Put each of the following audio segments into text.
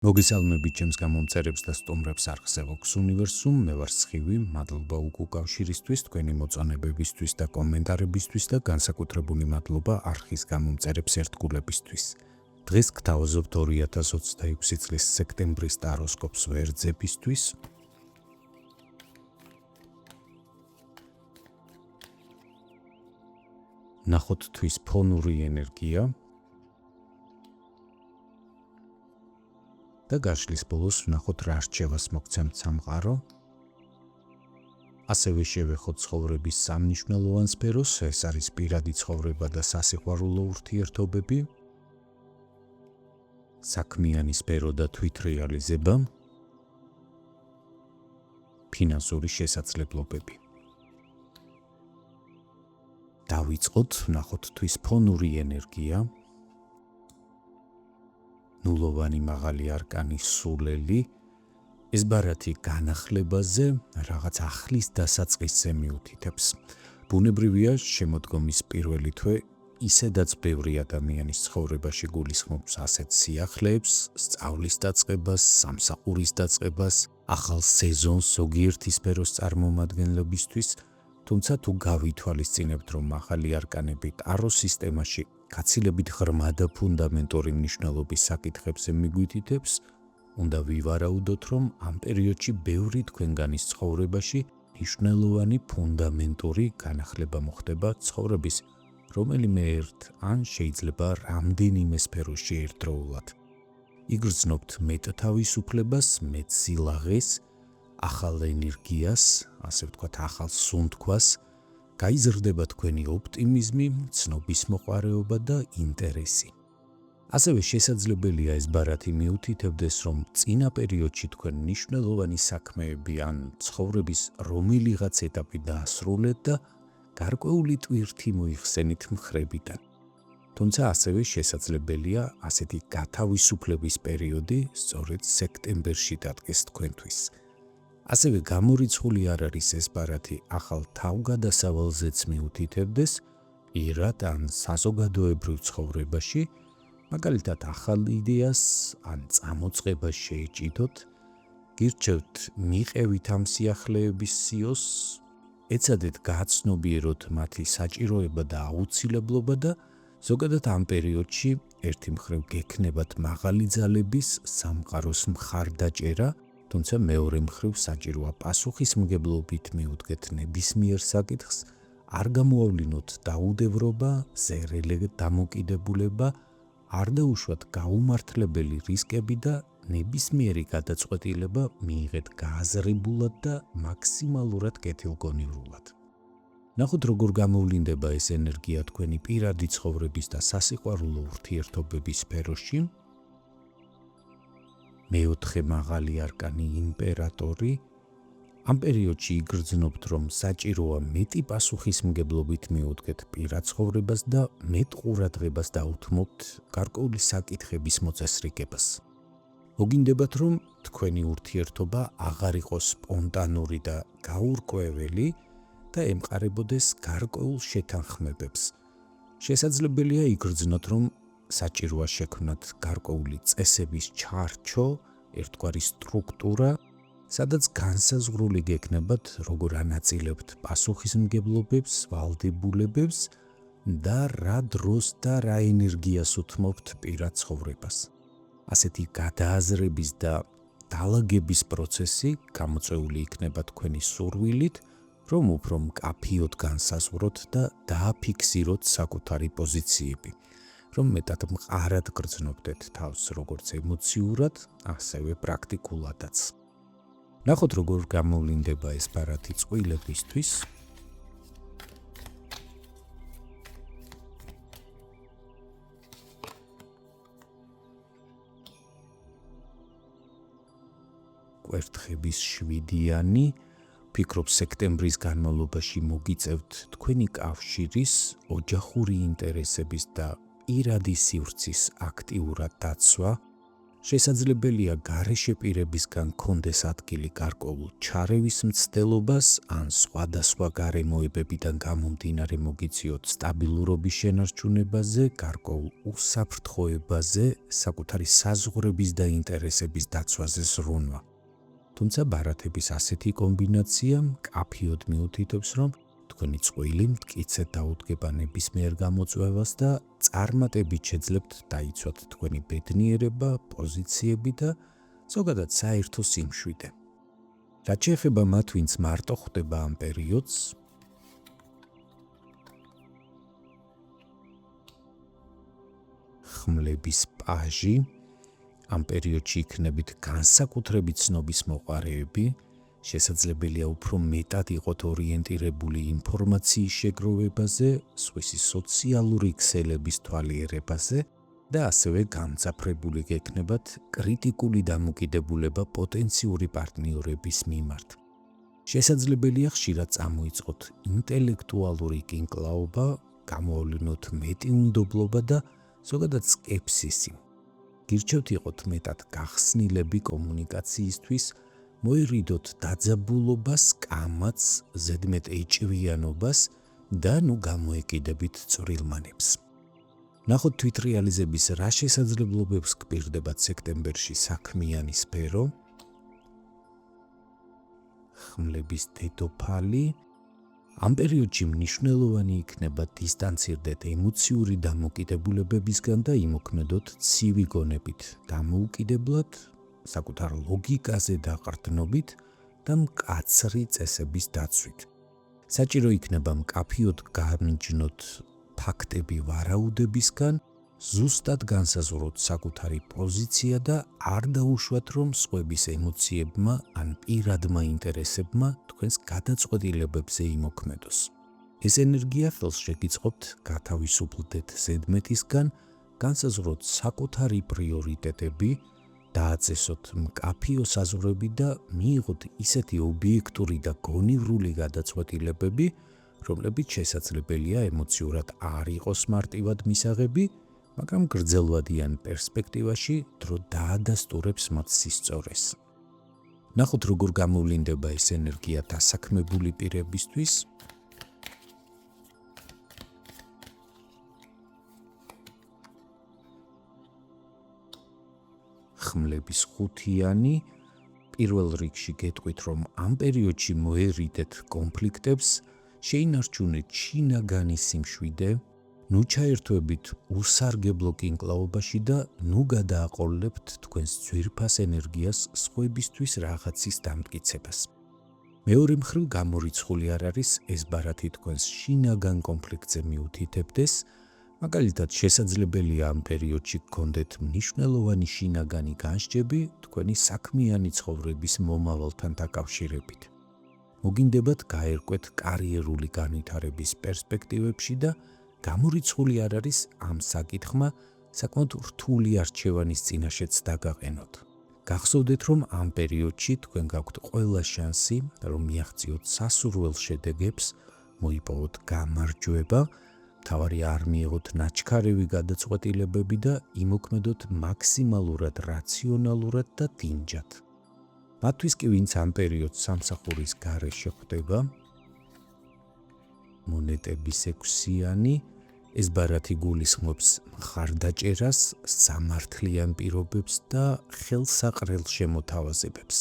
მოგესალმებით ჩემს გამომწერებს და სტუმრებს არხზე Vox Universum, მე ვარ სხივი, მადლობა უკავშირისთვის, თქვენი მოწონებებისთვის და კომენტარებისთვის და განსაკუთრებული მადლობა არხის გამომწერებს ერთგულებისთვის. დღეს გთავაზობთ 2026 წლის სექტემბრის ტაროსკოპს ვერძებისთვის. ნახოთ თვის ფონური ენერგია და გაშლის ბოლოს ვნახოთ რა რჩევას მოგცემთ სამყარო. ასევე შევეხოთ ცხოვრების სამნიშნელოვან სფეროს, ეს არის პირადი ცხოვრება და სასიყვარულო ურთიერთობები, საქმიანი სფერო და თვითრეალიზება, ფინანსური შესაძლებლობები. დავიწყოთ, ვნახოთ თვის ფონური ენერგია. ნულოვანი მაღალი არკანის სულელი, ეს ბარათი განახლებაზე რაღაც ახლის დასაწყისზე მიუთითებს. ბუნებრივია შემოდგომის პირველი თვე ისედაც ბევრი ადამიანის ცხოვრებაში გულისხმობს ასეთ სიახლეებს, სწავლის დაწყებას, სამსახურის დაწყებას, ახალ სეზონს ზოგიერთი სფეროს წარმომადგენლებისთვის, თუმცა თუ გავითვალისწინებთ, რომ ახალი არკანები ტაროს სისტემაში გაცილებით ღრმა და ფუნდამენტური მნიშვნელობის საკითხებზე მიგვითითებს, უნდა ვივარაუდოთ, რომ ამ პერიოდში ბევრი თქვენგანის ცხოვრებაში მნიშვნელოვანი ფუნდამენტური განახლება მოხდება ცხოვრების რომელიმე ერთ ან შეიძლება რამდენიმე სფეროში ერთდროულად. იგრძნობთ მეტ თავისუფლებას, მეტ სილაღეს, ახალ ენერგიას, ასე ვთქვათ, ახალ სუნთქვას, გაიზრდება თქვენი ოპტიმიზმი, ცნობისმოყვარეობა და ინტერესი. ასევე შესაძლებელია ეს ბარათი მიუთითებდეს, რომ წინა პერიოდში თქვენ მნიშვნელოვანი საქმეები ან ცხოვრების რომელიღაც ეტაპი დაასრულეთ და გარკვეული ტვირთი მოიხსენით მხრებიდან. თუმცა ასევე შესაძლებელია ასეთი გათავისუფლების პერიოდი სწორედ სექტემბერში დადგეს თქვენთვის. ასევე გამორიცხული არ არის ეს ბარათი ახალ თავგადასავალზეც მიუთითებდეს, ირად ან საზოგადოებრივ ცხოვრებაში, მაგალითად ახალ იდეას ან წამოწყებას შეეჭიდოთ, გირჩევთ მიყევით ამ სიახლეების სიოს, ეცადეთ გააცნობიეროთ მათი საჭიროება და აუცილებლობა და ზოგადად ამ პერიოდში ერთი მხრივ გექნებათ მაღალი ძალების სამყაროს მხარდაჭერა, თუმცა მეორე მხრივ საჭიროა პასუხისმგებლობით მიუდგეთ ნებისმიერ საკითხს, არ გამოავლინოთ დაუდევრობა, ზერელე დამოკიდებულება, არ დაუშვათ გაუმართლებელი რისკები და ნებისმიერი გადაწყვეტილება მიიღეთ გააზრებულად და მაქსიმალურად კეთილგონივრულად. ნახოთ როგორ გამოვლინდება ეს ენერგია თქვენი პირადი ცხოვრების და სასიყვარულო ურთიერთობების სფეროში. მეოთხე მაღალი არკანი იმპერატორი. ამ პერიოდში იგრძნობთ, რომ საჭიროა მეტი პასუხისმგებლობით მიუდგეთ პირად ცხოვრებას და მეტ ყურადღებას დაუთმობთ გარკვეული საკითხების მოწესრიგებას. მოგინდებათ, რომ თქვენი ურთიერთობა აღარ იყოს სპონტანური და გაურკვეველი და ემყარებოდეს გარკვეულ შეთანხმებებს. შესაძლებელია იგრძნოთ, რომ საჭიროა შექმნათ გარკვეული წესების ჩარჩო, ერთგვარი სტრუქტურა, სადაც განსაზღვრული გექნებათ, როგორ ანაწილებთ პასუხისმგებლობებს, ვალდებულებებს და რა დროს და რა ენერგიას უთმობთ პირად ცხოვრებას. ასეთი გადააზრების და დალაგების პროცესი გამოწვეული იქნება თქვენი სურვილით, რომ უფრო მკაფიოდ განსაზღვროთ და დააფიქსიროთ საკუთარი პოზიციები, რომ მეტად მყარად გრძნობდეთ თავს როგორც ემოციურად, ასევე პრაქტიკულადაც. ნახოთ როგორ გამოვლინდება ეს ბარათი წყვილებისთვის. კვერთხების 7-იანი, ფიქრობ სექტემბრის განმავლობაში მოგიწევთ თქვენი კავშირის, ოჯახური ინტერესების და პირადი სივრცის აქტიურად დაცვა, შესაძლებელია გარეშე პირებისგან გქონდეს ადგილი გარკვეულ ჩარევის მცდელობას ან სხვადასხვა გარემოებებიდან გამომდინარე მოგიციოთ სტაბილურობის შენარჩუნებაზე, გარკვეულ უსაფრთხოებაზე, საკუთარი საზღვრების და ინტერესების დაცვაზე ზრუნვა. თუმცა ბარათების ასეთი კომბინაცია მკაფიოდ მიუთითებს, რომ თქვენი წყვილი მტკიცედ დაუდგება ნებისმიერ გამოწვევას და წარმატებით შეძლებთ დაიცვათ თქვენი ბედნიერება, პოზიციები და ზოგადად საერთო სიმშვიდე. რაც შეეხება მათ, ვინც მარტო ხვდება ამ პერიოდს, ხმლების პაჟი, ამ პერიოდში იქნებით განსაკუთრებით ცნობის მოყარეები, შესაძლებელია უფრო მეტად იყოთ ორიენტირებული ინფორმაციის შეგროვებაზე, სხვისი სოციალური ქსელების თვალიერებაზე და ასევე გამძაფრებული გექნებათ კრიტიკული დამოკიდებულება პოტენციური პარტნიორების მიმართ. შესაძლებელია ხშირად წამოიწყოთ ინტელექტუალური კინკლაობა, გამოავლინოთ მეტიუნდობლობა და ზოგადად სკეპსისი. გირჩევთ იყოთ მეტად გახსნილები კომუნიკაციისთვის, მოერიდოთ დაძაბულობას, კამათს, ზედმეტ ეჭვიანობას და გამოეკიდებით წვრილმანებს. ნახოთ თვითრეალიზების რა შესაძლებლობებს გპირდებათ სექტემბერში საქმიანი სფერო, ხმლების დედოფალი. ამ პერიოდში მნიშვნელოვანი იქნება დისტანცირდეთ ემოციური დამოკიდებულებებისგან და იმოქმედოთ ცივი გონებით, დამოუკიდებლად, საკუთარ ლოგიკაზე დაყრდნობით და მკაცრი წესების დაცვით. საჭირო იქნება მკაფიოდ განიჯნოთ ფაქტები ვარაუდებისგან, ზუსტად განსაზღვროთ საკუთარი პოზიცია და არ დაუშვათ, რომ სხვების ემოციებმა ან პირადმა ინტერესებმა თქვენს გადაწყვეტილებებზე იმოქმედოს. ეს ენერგია ხელს შეგიწყობთ გათავისუფლდეთ ზედმეტისგან, განსაზღვროთ საკუთარი პრიორიტეტები, დააწესოთ მკაფიო საზღვრები და მიიღოთ ისეთი ობიექტური და გონივრული გადაწყვეტილებები, რომლებიც შესაძლებელია ემოციურად არ იყოს მარტივად მისაღები, მაგრამ გრძელვადიან პერსპექტივაში დრო დაადასტურებს მათ სისწორეს. ნახოთ როგორ გამოვლინდება ეს ენერგია დასაქმებული პირებისთვის. ხმლების ხუთიანი, პირველ რიგში გეტყვით, რომ ამ პერიოდში მოერიდეთ კონფლიქტებს, შეინარჩუნეთ შინაგანი სიმშვიდე, ჩაერთვებით უსარგებლო კინკლაობაში და გადააყოლებთ თქვენს ძვირფას ენერგიას სხვებისთვის რაღაცის დამტკიცებას. მეორე მხრივ გამორიცხული არ არის ეს ბარათი თქვენს შინაგან კონფლიქტზე მიუთითებდეს, მაგალითად შესაძლებელია ამ პერიოდში გქონდეთ მნიშვნელოვანი შინაგანი განსჯები თქვენი საქმიანი ცხოვრების მომავალთან დაკავშირებით. მოგინდებათ გაერკვეთ კარიერული განვითარების პერსპექტივებში და გამორიცხული არ არის ამ საკითხმა საკმაოდ რთული არჩევანის წინაშეც დაგაყენოთ. გახსოვდეთ, რომ ამ პერიოდში თქვენ გაქვთ ყველა შანსი, რომ მიაღწიოთ სასურველ შედეგებს, მოიპოვოთ გამარჯვება, მთავარი არ მიიღოთ ნაჩქარევი გადაწყვეტილებები და იმოქმედოთ მაქსიმალურად რაციონალურად და დინჯად. მათთვის კი, ვინც ამ პერიოდს სამსახურის გარეშე ხვდება, მონეტების ექვსიანი, ეს ბარათი გულისხმობს მხარდაჭერას, სამართლიან პირობებს და ხელსაყრელ შემოთავაზებებს.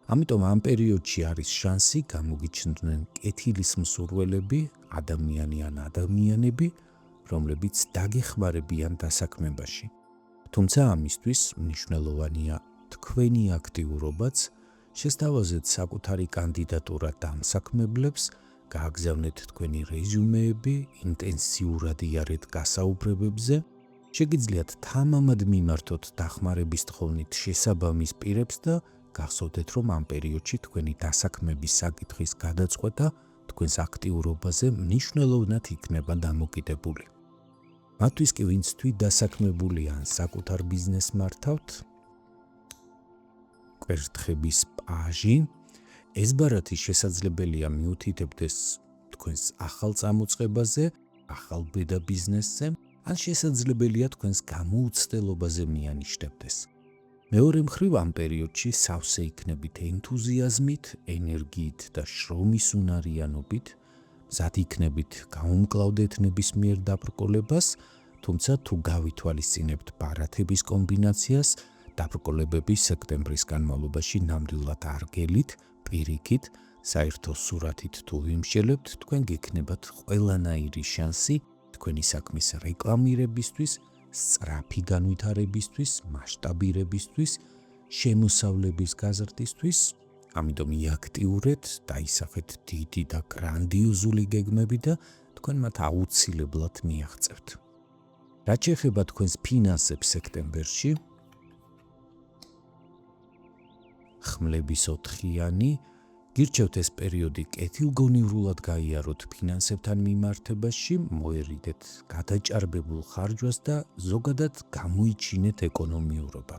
ამიტომ ამ პერიოდში არის შანსი გამოგიჩნდნენ კეთილის მსურველები, ადამიანები, რომლებიც დაგეხმარებიან დასაქმებაში. თუმცა ამისთვის მნიშვნელოვანია თქვენი აქტიურობაც, შესთავაზეთ საკუთარი კანდიდატურა დამსაქმებლებს, გააგზავნეთ თქვენი რეზიუმეები, ინტენსიურად იარეთ გასაუბრებებზე, შეგიძლიათ თამამად მიმართოთ დახმარების თხოვნით შესაბამის პირებს და გახსოვდეთ, რომ ამ პერიოდში თქვენი დასაქმების საკითხის გადაწყვეტა თქვენს აქტიურობაზე მნიშვნელოვნად იქნება დამოკიდებული. მათთვის კი, ვინც თვითდასაქმებული ან საკუთარ ბიზნესს მართავთ, კვერთხების პაჟი, ეს ბარათი შესაძლებელია მიუთითებდეს თქვენს ახალ წამოწყებაზე, ახალ ბედა ბიზნესზე, ან შესაძლებელია თქვენს გამოუცდელობაზე მიანიშნებდეს. მეორე მხრივ ამ პერიოდში სავსე იქნებით ენთუზიაზმით, ენერგიით და შრომის უნარიანობით, მზად იქნებით გაუმკლავდეთ ნებისმიერ დაბრკოლებას, თუმცა თუ გავითვალისწინებთ ბარათების კომბინაციას, დაბრკოლებები სექტემბრის განმავლობაში ნამდვილად არ გელით, პირიქით, საერთო სურათით თუ ვიმსჯელებთ, თქვენ გექნებათ ყველანაირი შანსი თქვენი საქმის რეკლამირებისთვის, სწრაფი განვითარებისთვის, მასშტაბირებისთვის, შემოსავლების გაზრდისთვის, ამიტომ იაქტიურეთ, დაისახეთ დიდი და გრანდიოზული გეგმები და თქვენ მათ აუცილებლად მიაღწევთ. რაც შეეხება თქვენს ფინანსებს სექტემბერში, ხმლების 4-იანი, გირჩევთ ეს პერიოდი კეთილგონივრულად გაიაროთ ფინანსებთან მიმართებაში, მოერიდეთ გადაჭარბებულ ხარჯვას და ზოგადად გამოიჩინეთ ეკონომიურობა.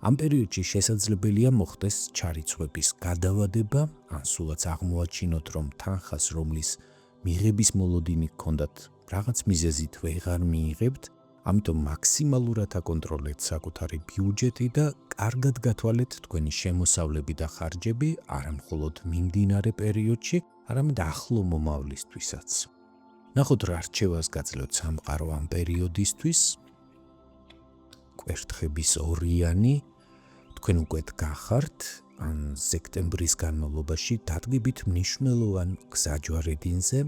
ამ პერიოდში შესაძლებელია მოხდეს ჩარიცხვების გადავადება, ან სულაც აღმოაჩინოთ, რომ თანხას, რომლის მიღების მოლოდინი გქონდათ, რაღაც მიზეზით ვეღარ მიიღებთ, ამიტომ მაქსიმალურად აკონტროლეთ საკუთარი ბიუჯეტი და კარგად გათვალეთ თქვენი შემოსავლები და ხარჯები, არა მხოლოდ მიმდინარე პერიოდში, არამედ ახლო მომავლისთვისაც. ნახოთ რა რჩევას გაძლევთ სამყარო ამ პერიოდისთვის. კვერთხების 2-იანი, თქვენ უკვე გახართ, ან სექტემბრის განმავლობაში დადგებით მნიშვნელოვან გზაჯვარედინზე,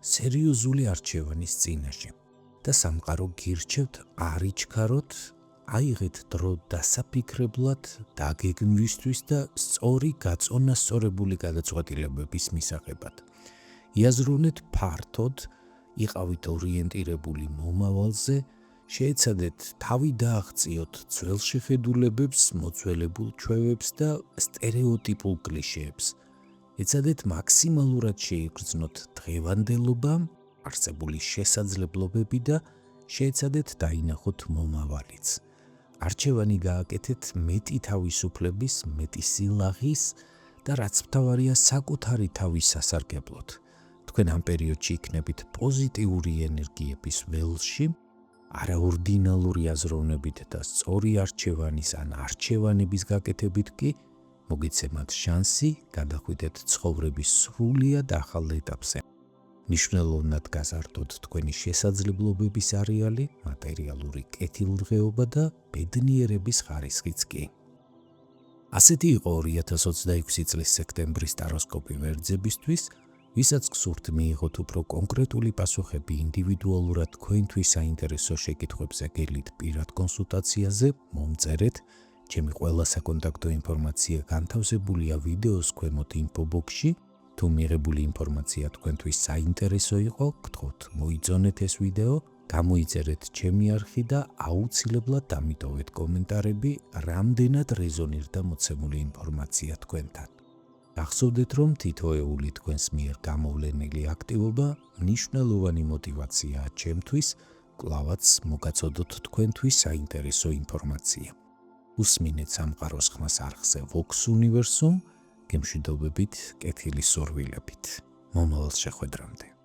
სერიოზული არჩევანის წინაშე. და სამყარო გირჩევთ არ იჩქაროთ, აიღეთ დრო დასაფიქრებლად დაგეგმვისთვის და სწორი გაწონასწორებული გადაწყვეტილებების მისაღებად. იაზრუნეთ ფართოდ, იყავით ორიენტირებული მომავალზე, შეეცადეთ თავი დააღწიოთ ძველ შეხედულებებს, მოძველებულ ჩვევებს და სტერეოტიპულ კლიშეებს. ეცადეთ მაქსიმალურად შეიგრძნოთ დღევანდელობა, არსებული შესაძლებლობები და შეეცადეთ დაინახოთ მომავალიც. არჩევანი გააკეთეთ მეტი თავისუფლების, მეტი სილაღის და რაც მთავარია საკუთარი თავის სასარგებლოდ. თქვენ ამ პერიოდში იქნებით პოზიტიური ენერგიების ველში, არაორდინალური აზროვნებით და სწორი არჩევანის ან არჩევანების გაკეთებით კი მოგიცემათ შანსი გადახვიდეთ ცხოვრების სრულიად ახალ ეტაპზე. მნიშვნელოვნად გაზარდოთ თქვენი შესაძლებლობების არეალი, მატერიალური კეთილდღეობა და ბედნიერების ხარისხიც კი. ასეთი იყო 2026 წლის სექტემბრის ტაროსკოპი ვერძებისთვის, ვისაც გსურთ მიიღოთ უფრო კონკრეტული პასუხები ინდივიდუალურად თქვენთვის საინტერესო შეკითხვებზე გელით პირად კონსულტაციაზე, მომწერეთ. ჩემი ყველა საკონტაქტო ინფორმაცია განთავსებულია ვიდეოს ქვემოთ ინფობოქსში. თუ მიღებული ინფორმაცია თქვენთვის საინტერესო იყო, გთხოვთ მოიძონეთ ეს ვიდეო, გამოიწერეთ ჩემი არხი და აუცილებლად დამიტოვეთ კომენტარები, რამდენად რეზონირდა მოცემული ინფორმაცია თქვენთან. გახსოვდეთ, რომ თითოეული თქვენს მიერ გამოვლენილი აქტივობა მნიშვნელოვანი მოტივაციაა ჩემთვის, კვლავაც მოგაწოდოთ თქვენთვის საინტერესო ინფორმაცია. უსმინეთ სამყაროს ხმას არხზე Vox Universum, გემშვიდობებით, კეთილი სურვილებით. მომავალ შეხვედრამდე.